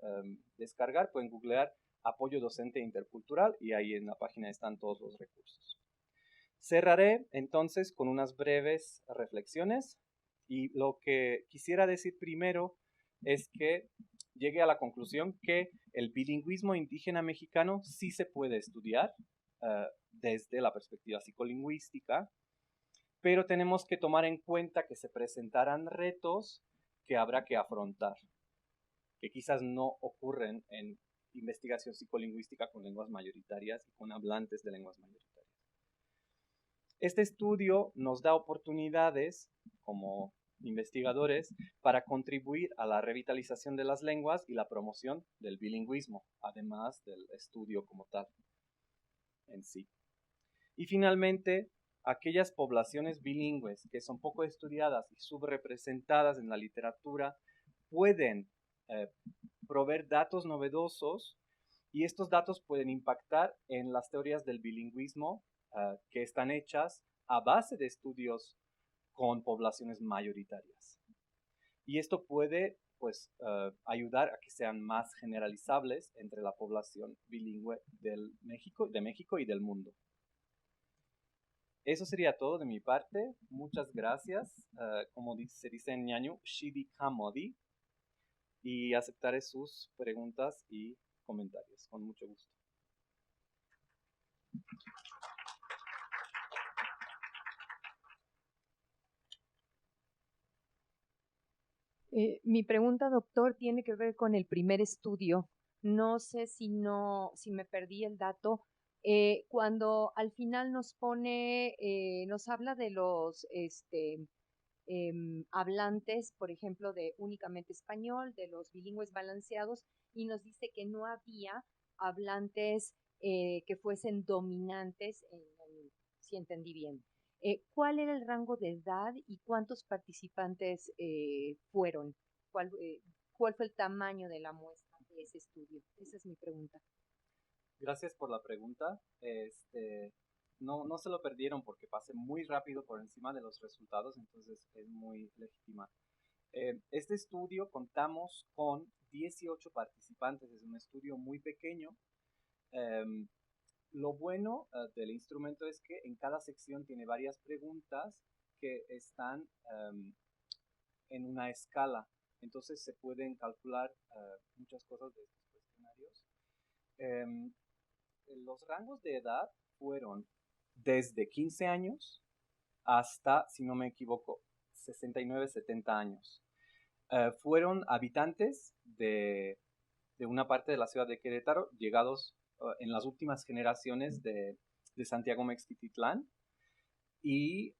descargar, pueden googlear apoyo docente intercultural y ahí en la página están todos los recursos. Cerraré entonces con unas breves reflexiones, y lo que quisiera decir primero es que llegué a la conclusión que el bilingüismo indígena mexicano sí se puede estudiar desde la perspectiva psicolingüística, pero tenemos que tomar en cuenta que se presentarán retos que habrá que afrontar, que quizás no ocurren en investigación psicolingüística con lenguas mayoritarias y con hablantes de lenguas mayoritarias. Este estudio nos da oportunidades como investigadores para contribuir a la revitalización de las lenguas y la promoción del bilingüismo, además del estudio como tal en sí. Y finalmente, aquellas poblaciones bilingües que son poco estudiadas y subrepresentadas en la literatura pueden proveer datos novedosos, y estos datos pueden impactar en las teorías del bilingüismo que están hechas a base de estudios con poblaciones mayoritarias. Y esto puede ayudar a que sean más generalizables entre la población bilingüe de México y del mundo. Eso sería todo de mi parte. Muchas gracias. Como se dice en ñañú, shidi kamodi, y aceptaré sus preguntas y comentarios con mucho gusto. Mi pregunta, doctor, tiene que ver con el primer estudio. No sé si me perdí el dato. Cuando al final nos pone, nos habla de los hablantes, por ejemplo, de únicamente español, de los bilingües balanceados, y nos dice que no había hablantes que fuesen dominantes, si entendí bien. ¿Cuál era el rango de edad y cuántos participantes fueron? ¿Cuál fue el tamaño de la muestra de ese estudio? Esa es mi pregunta. Gracias por la pregunta. No se lo perdieron porque pasé muy rápido por encima de los resultados, entonces es muy legítima. Este estudio contamos con 18 participantes, es un estudio muy pequeño. Em, lo bueno del instrumento es que en cada sección tiene varias preguntas que están en una escala, entonces se pueden calcular muchas cosas de estos cuestionarios. Em, los rangos de edad fueron desde 15 años hasta, si no me equivoco, 69, 70 años. Fueron habitantes de una parte de la ciudad de Querétaro, llegados en las últimas generaciones de Santiago Mextititlán, y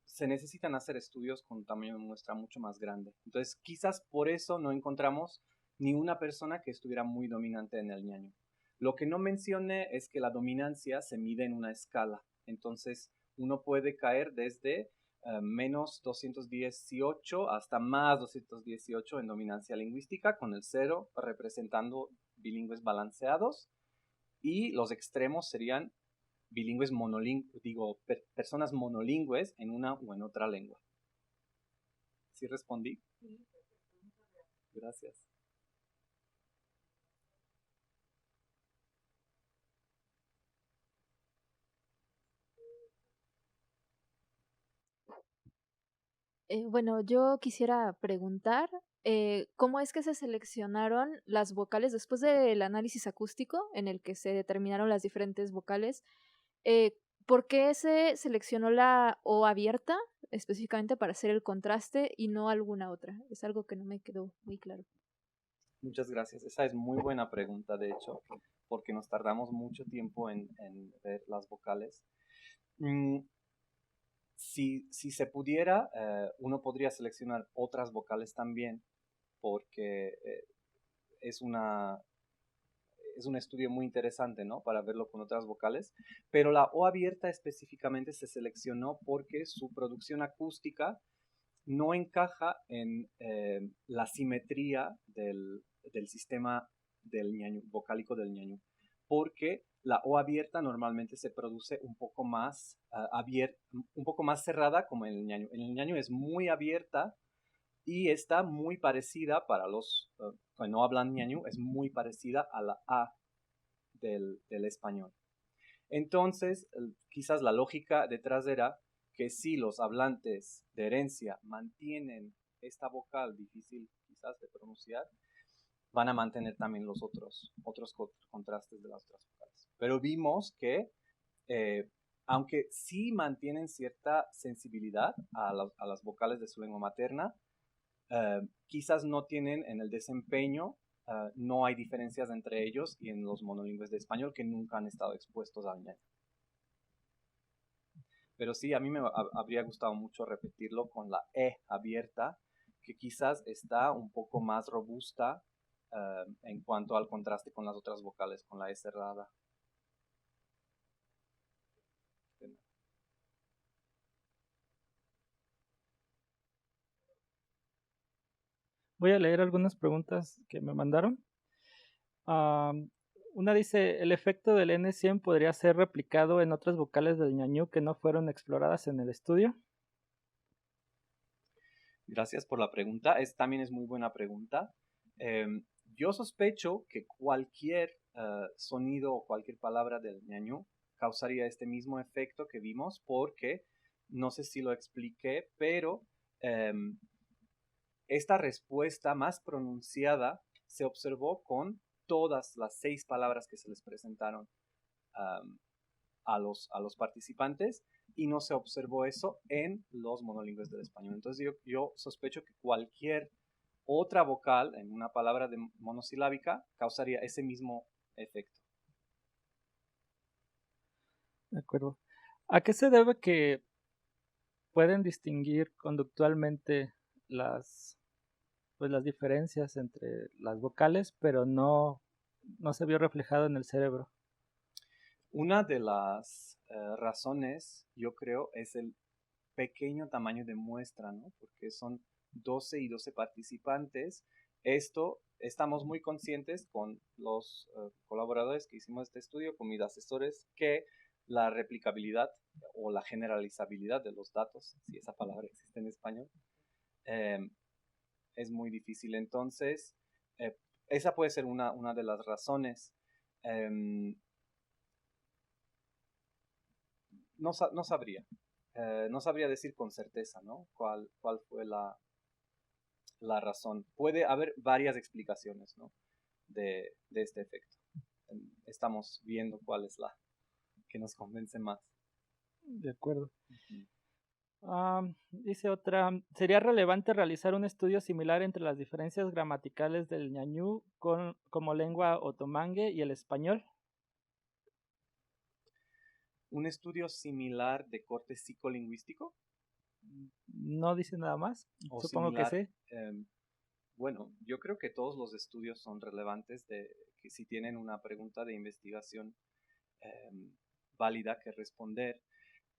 se necesitan hacer estudios con tamaño de muestra mucho más grande. Entonces, quizás por eso no encontramos ni una persona que estuviera muy dominante en el ñaño. Lo que no mencioné es que la dominancia se mide en una escala. Entonces, uno puede caer desde menos 218 hasta más 218 en dominancia lingüística, con el 0 representando bilingües balanceados, y los extremos serían bilingües monolingües, personas monolingües en una o en otra lengua. ¿Sí respondí? Gracias. Bueno, yo quisiera preguntar, ¿cómo es que se seleccionaron las vocales después del análisis acústico en el que se determinaron las diferentes vocales? ¿Por qué se seleccionó la O abierta específicamente para hacer el contraste y no alguna otra? Es algo que no me quedó muy claro. Muchas gracias. Esa es muy buena pregunta, de hecho, porque nos tardamos mucho tiempo en ver las vocales. Si se pudiera, uno podría seleccionar otras vocales también, porque es un estudio muy interesante, ¿no? Para verlo con otras vocales. Pero la O abierta específicamente se seleccionó porque su producción acústica no encaja en la simetría del sistema del ñañú, vocálico del ñañú, porque la O abierta normalmente se produce un poco más un poco más cerrada como en el ñañú. En el ñañú es muy abierta y está muy parecida para los que no hablan ñañú, es muy parecida a la A del español. Entonces, quizás la lógica detrás era que si los hablantes de herencia mantienen esta vocal difícil quizás de pronunciar, van a mantener también los otros contrastes de las otras vocales. Pero vimos que, aunque sí mantienen cierta sensibilidad a las vocales de su lengua materna, quizás no tienen en el desempeño, no hay diferencias entre ellos y en los monolingües de español que nunca han estado expuestos al ñaño. Pero sí, a mí me habría gustado mucho repetirlo con la E abierta, que quizás está un poco más robusta en cuanto al contraste con las otras vocales, con la E cerrada. Voy a leer algunas preguntas que me mandaron. Una dice, ¿el efecto del N100 podría ser replicado en otras vocales del ñañú que no fueron exploradas en el estudio? Gracias por la pregunta. También es muy buena pregunta. Yo sospecho que cualquier sonido o cualquier palabra del ñañú causaría este mismo efecto que vimos porque, no sé si lo expliqué, pero esta respuesta más pronunciada se observó con todas las 6 palabras que se les presentaron a los participantes, y no se observó eso en los monolingües del español. Entonces yo sospecho que cualquier otra vocal en una palabra monosilábica causaría ese mismo efecto. De acuerdo. ¿A qué se debe que pueden distinguir conductualmente las diferencias entre las vocales, pero no se vio reflejado en el cerebro? Una de las razones, yo creo, es el pequeño tamaño de muestra, ¿no? Porque son 12 y 12 participantes. Esto estamos muy conscientes con los colaboradores que hicimos este estudio, con mis asesores, que la replicabilidad o la generalizabilidad de los datos, si esa palabra existe en español, es muy difícil. Entonces, esa puede ser una de las razones. No sabría. No sabría decir con certeza, ¿no? ¿Cuál fue la razón? Puede haber varias explicaciones, ¿no? de este efecto. Estamos viendo cuál es la que nos convence más. De acuerdo. Dice otra, ¿sería relevante realizar un estudio similar entre las diferencias gramaticales del ñañú como lengua otomangue y el español? ¿Un estudio similar de corte psicolingüístico? No dice nada más. O Supongo similar, que sí. Bueno, yo creo que todos los estudios son relevantes que si tienen una pregunta de investigación válida que responder.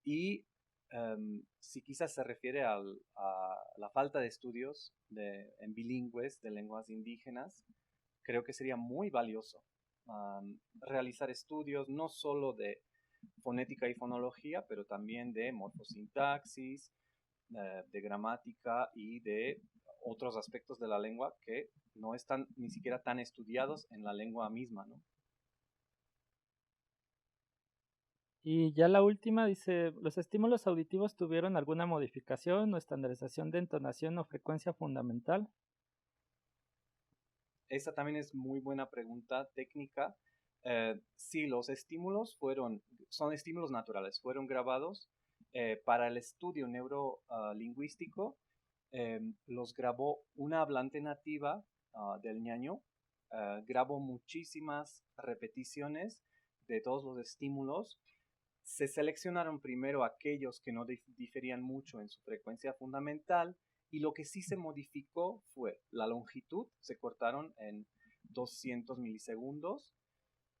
Y si quizás se refiere a la falta de estudios en bilingües de lenguas indígenas, creo que sería muy valioso realizar estudios no solo de fonética y fonología, pero también de morfosintaxis, de gramática y de otros aspectos de la lengua que no están ni siquiera tan estudiados en la lengua misma, ¿no? Y ya la última dice, ¿los estímulos auditivos tuvieron alguna modificación o estandarización de entonación o frecuencia fundamental? Esa también es muy buena pregunta técnica. Sí, los estímulos son estímulos naturales, fueron grabados para el estudio neurolingüístico. Los grabó una hablante nativa del ñaño, grabó muchísimas repeticiones de todos los estímulos. Se seleccionaron primero aquellos que no diferían mucho en su frecuencia fundamental y lo que sí se modificó fue la longitud, se cortaron en 200 milisegundos,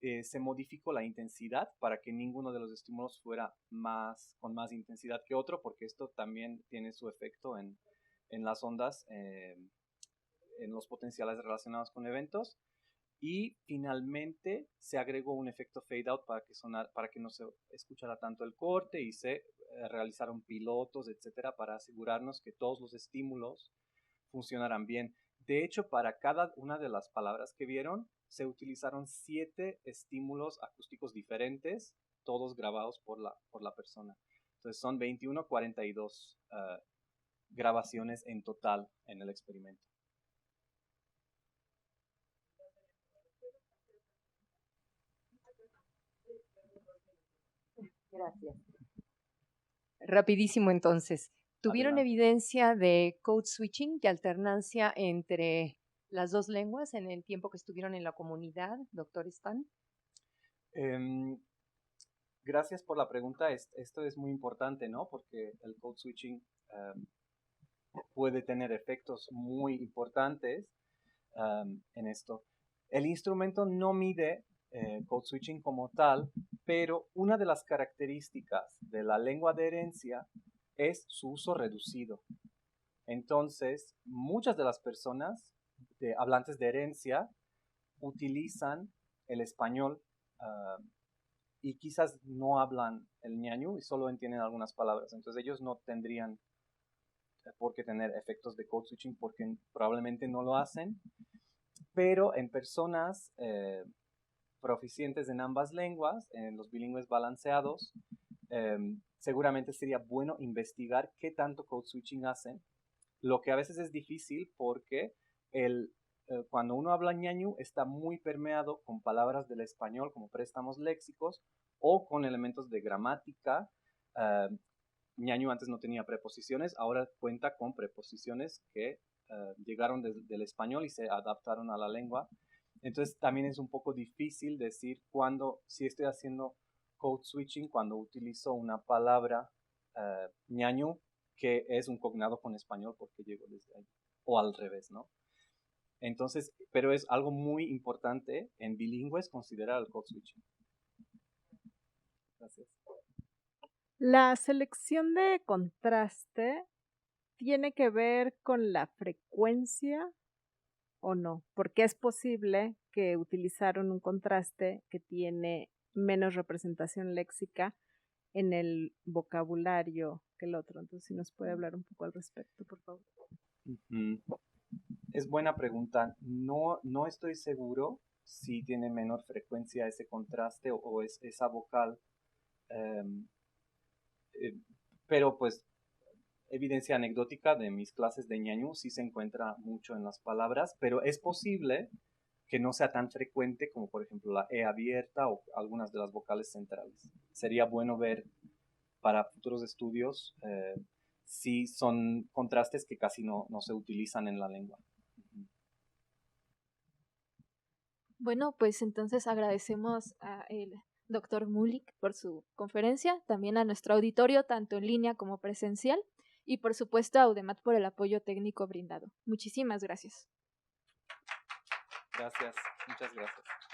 se modificó la intensidad para que ninguno de los estímulos fuera con más intensidad que otro, porque esto también tiene su efecto en las ondas, en los potenciales relacionados con eventos. Y finalmente se agregó un efecto fade out para que no se escuchara tanto el corte y se realizaron pilotos, etcétera, para asegurarnos que todos los estímulos funcionaran bien. De hecho, para cada una de las palabras que vieron, se utilizaron 7 estímulos acústicos diferentes, todos grabados por la persona. Entonces son 42 grabaciones en total en el experimento. Gracias. Rapidísimo entonces. ¿Tuvieron Adelante. evidencia de code switching, de alternancia entre las dos lenguas en el tiempo que estuvieron en la comunidad, doctor Stan? Gracias por la pregunta. Esto es muy importante, ¿no? Porque el code switching puede tener efectos muy importantes en esto. El instrumento no mide code switching como tal, pero una de las características de la lengua de herencia es su uso reducido. Entonces, muchas de las personas hablantes de herencia utilizan el español y quizás no hablan el ñañú y solo entienden algunas palabras. Entonces ellos no tendrían por qué tener efectos de code switching porque probablemente no lo hacen. Pero en personas proficientes en ambas lenguas, en los bilingües balanceados, seguramente sería bueno investigar qué tanto code switching hacen, lo que a veces es difícil porque cuando uno habla ñañú está muy permeado con palabras del español como préstamos léxicos o con elementos de gramática ñañu antes no tenía preposiciones, ahora cuenta con preposiciones que llegaron del español y se adaptaron a la lengua. Entonces también es un poco difícil decir si estoy haciendo code switching, cuando utilizo una palabra ñañu que es un cognado con español porque llegó desde ahí, o al revés, ¿no? Entonces, pero es algo muy importante en bilingües considerar el code switching. Gracias. La selección de contraste tiene que ver con la frecuencia o no, porque es posible que utilizaron un contraste que tiene menos representación léxica en el vocabulario que el otro. Entonces, si nos puede hablar un poco al respecto, por favor. Es buena pregunta. No estoy seguro si tiene menor frecuencia ese contraste o es esa vocal, pero pues evidencia anecdótica de mis clases de ñañu sí se encuentra mucho en las palabras, pero es posible que no sea tan frecuente como por ejemplo la E abierta o algunas de las vocales centrales. Sería bueno ver para futuros estudios si son contrastes que casi no se utilizan en la lengua. Bueno, pues entonces agradecemos a el doctor Mulik por su conferencia, también a nuestro auditorio, tanto en línea como presencial, y por supuesto a Audemat por el apoyo técnico brindado. Muchísimas gracias. Gracias, muchas gracias.